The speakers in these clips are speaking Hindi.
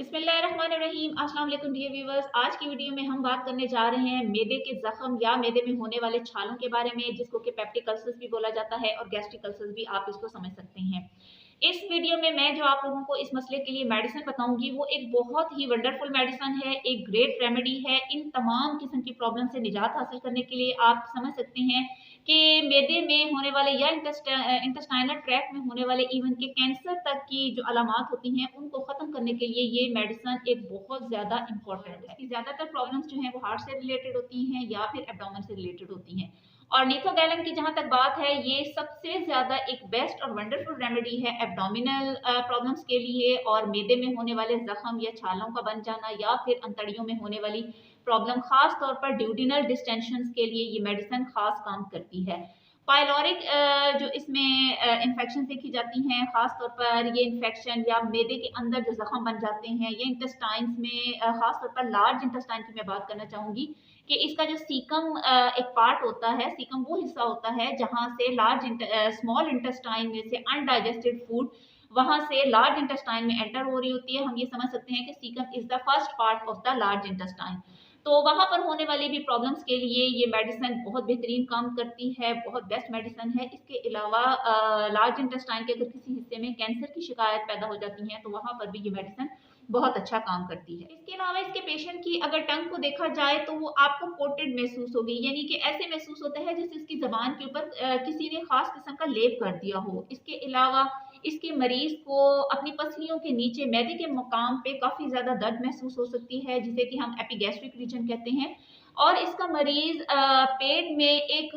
बिस्मिल्लाहिर्रहमानिर्रहीम। अस्सलाम वालेकुम डियर व्यूवर्स। आज की वीडियो में हम बात करने जा रहे हैं मैदे के जख्म या मैदे में होने वाले छालों के बारे में, जिसको कि पेप्टिक अल्सर्स भी बोला जाता है और गैस्ट्रिक अल्सर्स भी आप इसको समझ सकते हैं। इस वीडियो में मैं जो आप लोगों को इस मसले के लिए मेडिसिन बताऊंगी वो एक बहुत ही वंडरफुल मेडिसिन है, एक ग्रेट रेमेडी है। इन तमाम किस्म की प्रॉब्लम से निजात हासिल करने के लिए आप समझ सकते हैं कि मैदे में होने वाले या इंटेस्टाइनल ट्रैक्ट में होने वाले इवन के कैंसर तक की जो अलामात होती हैं उनको ख़त्म करने के लिए ये मेडिसिन एक बहुत ज़्यादा इंपॉर्टेंट है। इसकी ज़्यादातर प्रॉब्लम्स जो हैं वो हार्ट से रिलेटेड होती हैं या फिर एब्डोमेन से रिलेटेड होती हैं। और नीथोगैलन की जहाँ तक बात है, ये सबसे ज़्यादा एक बेस्ट और वंडरफुल रेमेडी है एब्डोमिनल प्रॉब्लम्स के लिए, और मैदे में होने वाले जख्म या छालों का बन जाना या फिर अंतड़ियों में होने वाली प्रॉब्लम, खास तौर पर ड्यूडिनल डिस्टेंशन के लिए ये मेडिसिन खास काम करती है। पायलोरिक जो इसमें इन्फेक्शन देखी जाती हैं, खास तौर पर ये इन्फेक्शन या मैदे के अंदर जो जख्म बन जाते हैं, ये इंटेस्टाइन्स में खास तौर पर लार्ज इंटेस्टाइन की मैं बात करना चाहूँगी कि इसका जो सीकम एक पार्ट होता है, सीकम वो हिस्सा होता है जहाँ से स्मॉल इंटेस्टाइन में से अनडाइजेस्टेड फूड वहां से लार्ज इंटेस्टाइन में एंटर हो रही होती है। हम ये समझ सकते हैं कि caecum is the first part of the large intestine. तो वहां पर होने वाली भी प्रॉब्लम्स के लिए ये मेडिसिन बहुत बेहतरीन काम करती है, बहुत बेस्ट मेडिसिन है। इसके अलावा लार्ज इंटेस्टाइन के अगर किसी हिस्से में कैंसर की शिकायत पैदा हो जाती है तो वहां पर भी ये मेडिसिन बहुत अच्छा काम करती है। इसके अलावा इसके पेशेंट की अगर टंग को देखा जाए तो वो आपको कोटेड महसूस होगी, यानी कि ऐसे महसूस होता है जैसे इसकी जबान के ऊपर किसी ने खास किस्म का लेप कर दिया हो। इसके अलावा इसके मरीज को अपनी पसलियों के नीचे मैदे के मुकाम पे काफी ज्यादा दर्द महसूस हो सकती है, जिसे कि हम एपिगैस्ट्रिक रीजन कहते हैं। और इसका मरीज पेट में एक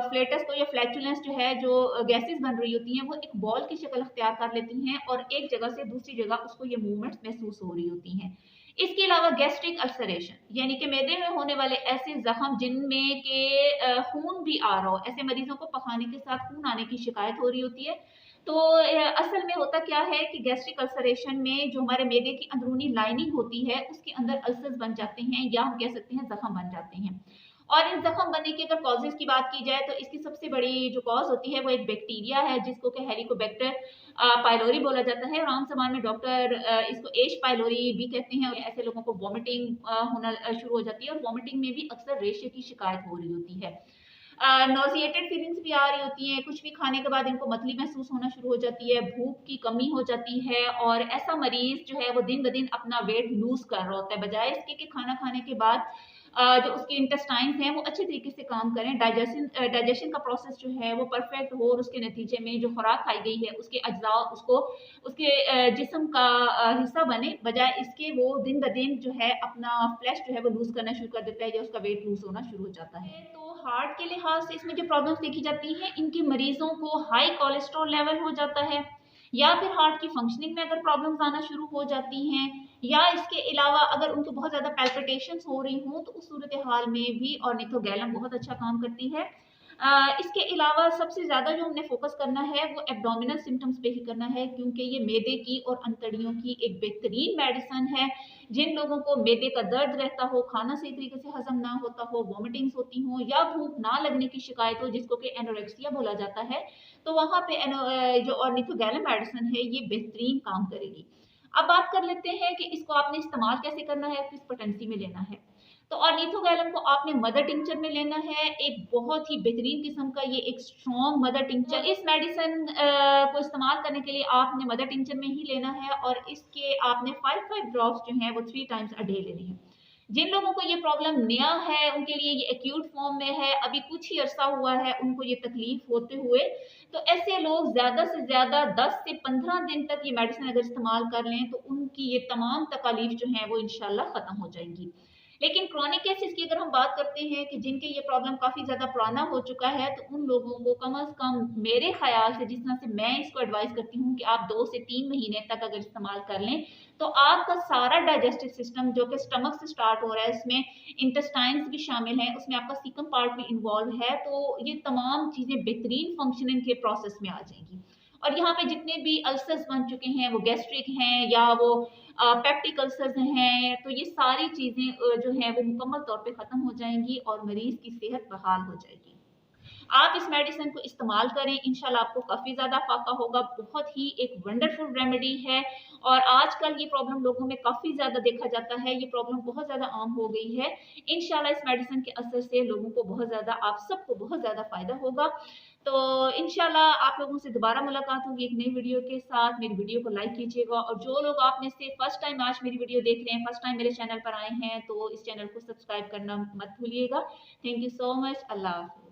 फ्लेटस को या फ्लैचुलेंस जो है, जो गैसेस बन रही होती हैं, वो एक बॉल की शक्ल अख्तियार कर लेती हैं और एक जगह से दूसरी जगह उसको ये मूवमेंट्स महसूस हो रही होती हैं। इसके अलावा गैस्ट्रिक अल्सरेशन, यानी कि मैदे में होने वाले ऐसे जख्म जिनमें के खून भी आ रहा हो, ऐसे मरीजों को पखाने के साथ खून आने की शिकायत हो रही होती है। तो असल में होता क्या है कि गैस्ट्रिक अल्सरेशन में जो हमारे मैदे की अंदरूनी लाइनिंग होती है उसके अंदर अल्सर्स बन जाते हैं, या हम कह सकते हैं जख्म बन जाते हैं। और इन जख्म बनने की अगर कॉजेज की बात की जाए तो इसकी सबसे बड़ी जो कॉज होती है वो एक बैक्टीरिया है, जिसको कि हेलिकोबैक्टर पाइलोरी बोला जाता है, और आम जबान में डॉक्टर इसको एश पाइलोरी भी कहते हैं। और ऐसे लोगों को वॉमिटिंग होना शुरू हो जाती है, और वॉमिटिंग में भी अक्सर रेशे की शिकायत हो रही होती है। नॉजिएटेड फीलिंग्स भी आ रही होती हैं, कुछ भी खाने के बाद इनको मतली महसूस होना शुरू हो जाती है, भूख की कमी हो जाती है, और ऐसा मरीज जो है वो दिन ब दिन अपना वेट लूज कर रहा होता है, बजाय इसके कि खाना खाने के बाद जो उसके इंटेस्टाइन्स हैं वो अच्छे तरीके से काम करें, डाइजेशन का प्रोसेस जो है वो परफेक्ट हो, और उसके नतीजे में जो खुराक खाई गई है उसके अज्जा उसको उसके जिस्म का हिस्सा बने, बजाय इसके वो दिन ब दिन जो है अपना फ्लैश जो है वो लूज करना शुरू कर देता है, या उसका वेट लूज होना शुरू हो जाता है। तो हार्ट के लिहाज से इसमें जो प्रॉब्लम्स देखी जाती हैं, इनके मरीजों को हाई कोलेस्ट्रॉल लेवल हो जाता है, या फिर हार्ट की फंक्शनिंग में अगर प्रॉब्लम्स आना शुरू हो जाती हैं, या इसके अलावा अगर उनको बहुत ज़्यादा पैल्पिटेशंस हो रही हों तो उस सूरत हाल में भी ऑर्निथोगैलम बहुत अच्छा काम करती है। इसके अलावा सबसे ज़्यादा जो हमने फोकस करना है वो एब्डोमिनल सिम्टम्स पे ही करना है, क्योंकि ये मैदे की और अंतड़ियों की एक बेहतरीन मेडिसिन है। जिन लोगों को मैदे का दर्द रहता हो, खाना सही तरीके से हजम ना होता हो, वॉमिटिंग्स होती हो, या भूख ना लगने की शिकायत हो, जिसको कि एनोरेक्सिया बोला जाता है, तो वहाँ पे जो ऑर्निथोगैलम मेडिसिन है ये बेहतरीन काम करेगी। अब बात कर लेते हैं कि इसको आपने इस्तेमाल कैसे करना है, किस पोटेंसी में लेना है। तो ऑर्निथोगैलम को आपने मदर टिंचर में लेना है, एक बहुत ही बेहतरीन किस्म का ये एक स्ट्रॉन्ग मदर टिंचर। इस मेडिसिन को इस्तेमाल करने के लिए आपने मदर टिंचर में ही लेना है, और इसके आपने 5 ड्रॉप्स जो हैं वो 3 टाइम्स अ डे लेने हैं। जिन लोगों को ये प्रॉब्लम नया है, उनके लिए ये एक्यूट फॉर्म में है, अभी कुछ ही अरसा हुआ है उनको ये तकलीफ होते हुए, तो ऐसे लोग ज़्यादा से ज़्यादा 10 से 15 दिन तक ये मेडिसिन अगर इस्तेमाल कर लें तो उनकी ये तमाम तकालीफ जो हैं वो इंशाल्लाह ख़त्म हो जाएंगी। लेकिन क्रॉनिक केसेस की अगर हम बात करते हैं कि जिनके ये प्रॉब्लम काफ़ी ज़्यादा पुराना हो चुका है, तो उन लोगों को कम अज़ कम मेरे ख्याल से, जिस तरह से मैं इसको एडवाइस करती हूँ, कि आप 2 से 3 महीने तक अगर इस्तेमाल कर लें तो आपका सारा डाइजेस्टिव सिस्टम जो कि स्टमक से स्टार्ट हो रहा है, इसमें इंटेस्टाइन्स भी शामिल हैं, उसमें आपका सीकम पार्ट भी इन्वॉल्व है, तो ये तमाम चीज़ें बेहतरीन फंक्शनिंग के प्रोसेस में आ जाएंगी। और यहाँ पे जितने भी अल्सर्स बन चुके हैं, वो गैस्ट्रिक हैं या वो पेप्टिक अल्सर्स हैं, तो ये सारी चीज़ें जो हैं वो मुकम्मल तौर पे ख़त्म हो जाएंगी और मरीज़ की सेहत बहाल हो जाएगी। आप इस मेडिसिन को इस्तेमाल करें, इंशाल्लाह आपको काफ़ी ज़्यादा फ़ायदा होगा। बहुत ही एक वंडरफुल रेमेडी है और आजकल ये प्रॉब्लम लोगों में काफ़ी ज़्यादा देखा जाता है, ये प्रॉब्लम बहुत ज़्यादा आम हो गई है। इंशाल्लाह इस मेडिसिन के असर से लोगों को बहुत ज़्यादा, आप सबको बहुत ज़्यादा फ़ायदा होगा। तो इंशाल्लाह आप लोगों से दोबारा मुलाकात होगी एक नई वीडियो के साथ। मेरी वीडियो को लाइक कीजिएगा और जो लोग आप में से फर्स्ट टाइम आज मेरी वीडियो देख रहे हैं, फर्स्ट टाइम मेरे चैनल पर आए हैं, तो इस चैनल को सब्सक्राइब करना मत भूलिएगा। Thank you so much. अल्लाह हाफ़िज़।